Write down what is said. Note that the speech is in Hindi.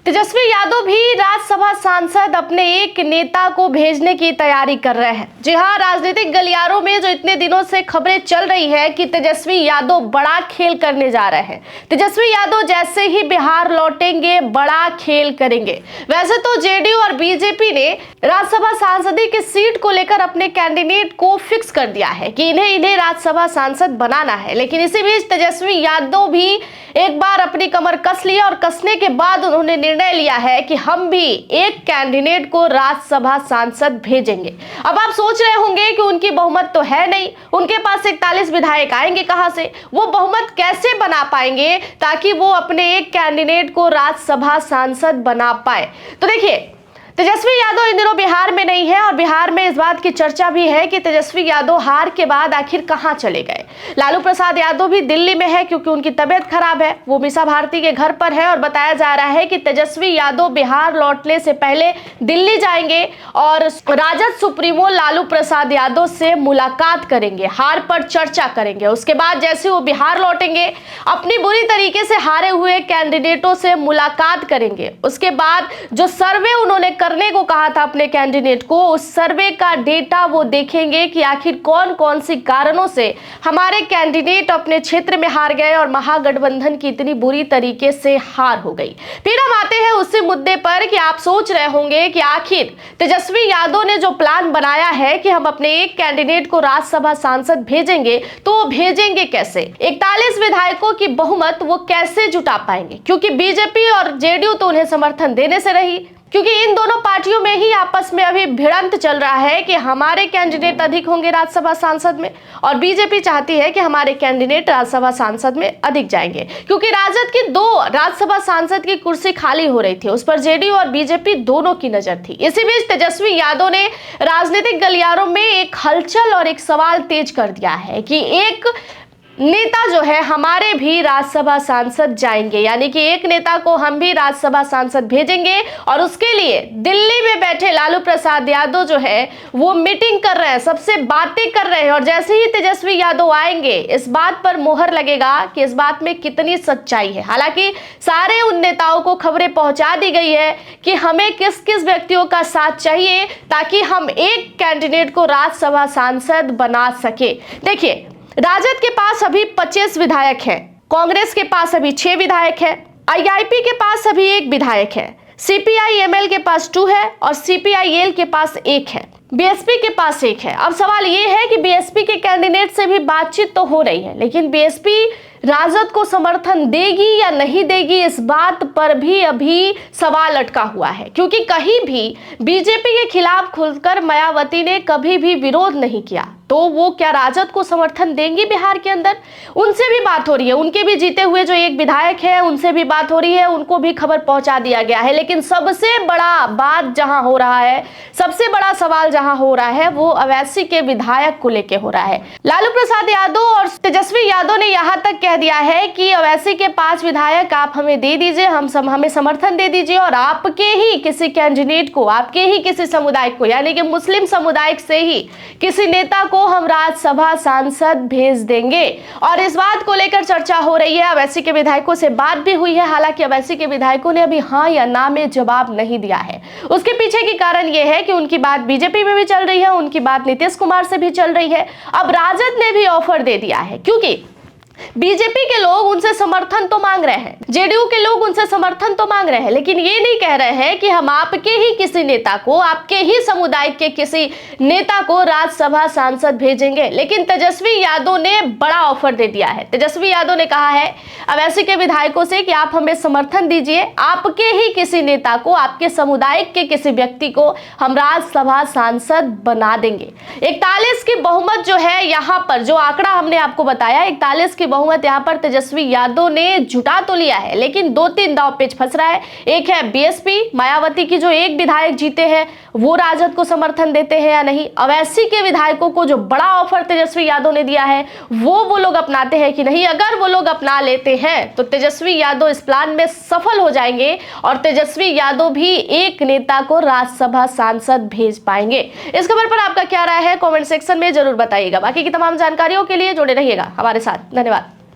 तेजस्वी यादव भी राज्यसभा सांसद अपने एक नेता को भेजने की तैयारी कर रहे हैं। जी हां, राजनीतिक गलियारों में जो इतने दिनों से खबरें चल रही है कि तेजस्वी यादव बड़ा खेल करने जा रहे हैं। तेजस्वी यादव जैसे ही बिहार लौटेंगे बड़ा खेल करेंगे। वैसे तो जेडीयू और बीजेपी ने राज्यसभा सांसदी की सीट को लेकर अपने कैंडिडेट को फिक्स कर दिया है कि इन्हें राज्यसभा सांसद बनाना है, लेकिन इसी बीच तेजस्वी यादव भी एक बार अपनी कमर कस लिया और कसने के बाद उन्होंने निर्णय लिया है कि हम भी एक कैंडिडेट को राज्यसभा सांसद भेजेंगे। अब आप सोच रहे होंगे कि उनकी बहुमत तो है नहीं, उनके पास 41 विधायक आएंगे कहां से, वो बहुमत कैसे बना पाएंगे ताकि वो अपने एक कैंडिडेट को राज्यसभा सांसद बना पाए। तो देखिए, तेजस्वी यादव इन दिनों बिहार में नहीं है और बिहार में इस बात की चर्चा भी है कि तेजस्वी यादव हार के बाद आखिर कहां चले गए। लालू प्रसाद यादव भी दिल्ली में है क्योंकि उनकी तबीयत खराब है, वो मीसा भारती के घर पर है और बताया जा रहा है कि तेजस्वी यादव बिहार लौटने से पहले दिल्ली जाएंगे और राजद सुप्रीमो लालू प्रसाद यादव से मुलाकात करेंगे, हार पर चर्चा करेंगे। उसके बाद जैसे वो बिहार लौटेंगे अपनी बुरी तरीके से हारे हुए कैंडिडेटों से मुलाकात करेंगे। उसके बाद जो सर्वे उन्होंने करने को कहा था अपने कैंडिडेट को, उस सर्वे का डेटा वो देखेंगे कि आखिर कौन कौन सी कारणों से हमारे कैंडिडेट अपने क्षेत्र में हार गए और महागठबंधन की इतनी बुरी तरीके से हार हो गई। फिर हम आते हैं उसी मुद्दे पर कि आप सोच रहे होंगे कि आखिर तेजस्वी यादव ने जो प्लान बनाया है कि हम अपने एक कैंडिडेट को राज्यसभा सांसद भेजेंगे, तो वो भेजेंगे कैसे? 41 विधायकों की बहुमत वो कैसे जुटा पाएंगे? क्योंकि बीजेपी और जेडीयू तो उन्हें समर्थन देने से रही, क्योंकि इन दोनों पार्टियों में ही आपस में अभी भिड़ंत चल रहा है कि हमारे कैंडिडेट अधिक होंगे राज्यसभा सांसद में और बीजेपी चाहती है कि हमारे कैंडिडेट राज्यसभा सांसद में अधिक जाएंगे। क्योंकि राजद की 2 राज्यसभा सांसद की कुर्सी खाली हो रही थी, उस पर जेडीयू और बीजेपी दोनों की नजर थी। इसी बीच तेजस्वी यादव ने राजनीतिक गलियारों में एक हलचल और एक सवाल तेज कर दिया है कि एक नेता जो है हमारे भी राज्यसभा सांसद जाएंगे, यानी कि एक नेता को हम भी राज्यसभा सांसद भेजेंगे और उसके लिए दिल्ली में बैठे लालू प्रसाद यादव जो है वो मीटिंग कर रहे हैं, सबसे बातें कर रहे हैं और जैसे ही तेजस्वी यादव आएंगे इस बात पर मोहर लगेगा कि इस बात में कितनी सच्चाई है। हालांकि सारे उन नेताओं को खबरें पहुंचा दी गई है कि हमें किस किस व्यक्तियों का साथ चाहिए ताकि हम एक कैंडिडेट को राज्यसभा सांसद बना सके। देखिए, राजद के पास अभी 25 विधायक हैं, कांग्रेस के पास अभी 6 विधायक हैं, आईआईपी के पास अभी 1 विधायक है, सीपीआई-एमएल के पास 2 है और सीपीआई-एल के पास 1 है, बीएसपी के पास 1 है। अब सवाल ये है कि बीएसपी के कैंडिडेट से भी बातचीत तो हो रही है, लेकिन बीएसपी राजद को समर्थन देगी या नहीं देगी, इस बात पर भी अभी सवाल अटका हुआ है। क्योंकि कहीं भी बीजेपी के खिलाफ खुलकर मायावती ने कभी भी विरोध नहीं किया, तो वो क्या राजद को समर्थन देंगी बिहार के अंदर? उनसे भी बात हो रही है, उनके भी जीते हुए जो 1 विधायक है उनसे भी बात हो रही है, उनको भी खबर पहुंचा दिया गया है। लेकिन सबसे बड़ा बात जहां हो रहा है, सबसे बड़ा सवाल जहां हो रहा है, वो अवैसी के विधायक को लेकर हो रहा है। लालू प्रसाद यादव और तेजस्वी यादव ने यहां तक कह दिया है कि अवैसी के 5 विधायक आप हमें दे दीजिए, हमें समर्थन दे दीजिए और आपके ही किसी कैंडिडेट को, आपके ही किसी समुदाय को, यानी कि मुस्लिम समुदाय से ही किसी नेता को हम राज्यसभा सांसद भेज देंगे। और इस बात को लेकर चर्चा हो रही है, अवैसी के विधायकों से बात भी हुई है। हालांकि अवैसी के विधायकों ने अभी हाँ या ना में जवाब नहीं दिया है। उसके पीछे की कारण यह है कि उनकी बात बीजेपी में भी चल रही है, उनकी बात नीतीश कुमार से भी चल रही है। अब राजद ने भी ऑफर दे दिया है, क्योंकि बीजेपी के लोग उनसे समर्थन तो मांग रहे हैं, जेडीयू के लोग उनसे समर्थन तो मांग रहे हैं, लेकिन ये नहीं कह रहे हैं कि हम आपके ही किसी नेता को, आपके ही समुदाय के किसी नेता को राज्यसभा सांसद भेजेंगे। लेकिन तेजस्वी यादव ने बड़ा ऑफर दे दिया है। तेजस्वी यादव ने कहा है अवैसी के विधायकों से कि आप हमें समर्थन दीजिए, आपके ही किसी नेता को, आपके समुदाय के किसी व्यक्ति को हम राज्यसभा सांसद बना देंगे। 41 की बहुमत जो है, यहाँ पर जो आंकड़ा हमने आपको बताया, 41 की बहुमत यहां पर तेजस्वी यादव ने जुटा तो लिया है, लेकिन 2-3 दांव पेच फंस रहा है। एक है बीएसपी, मायावती की जो 1 विधायक जीते हैं वो राजद को समर्थन देते हैं या नहीं, अवैसी के विधायकों को जो बड़ा ऑफर तेजस्वी यादव ने दिया है वो लोग अपनाते हैं कि नहीं। अगर वो लोग अपना लेते हैं तो तेजस्वी यादव इस प्लान में सफल हो जाएंगे और तेजस्वी यादव भी एक नेता को राज्यसभा सांसद भेज पाएंगे। इस खबर पर आपका क्या राय है, कमेंट सेक्शन में जरूर बताइएगा। बाकी की तमाम जानकारियों के लिए जुड़े रहिएगा हमारे साथ। धन्यवाद।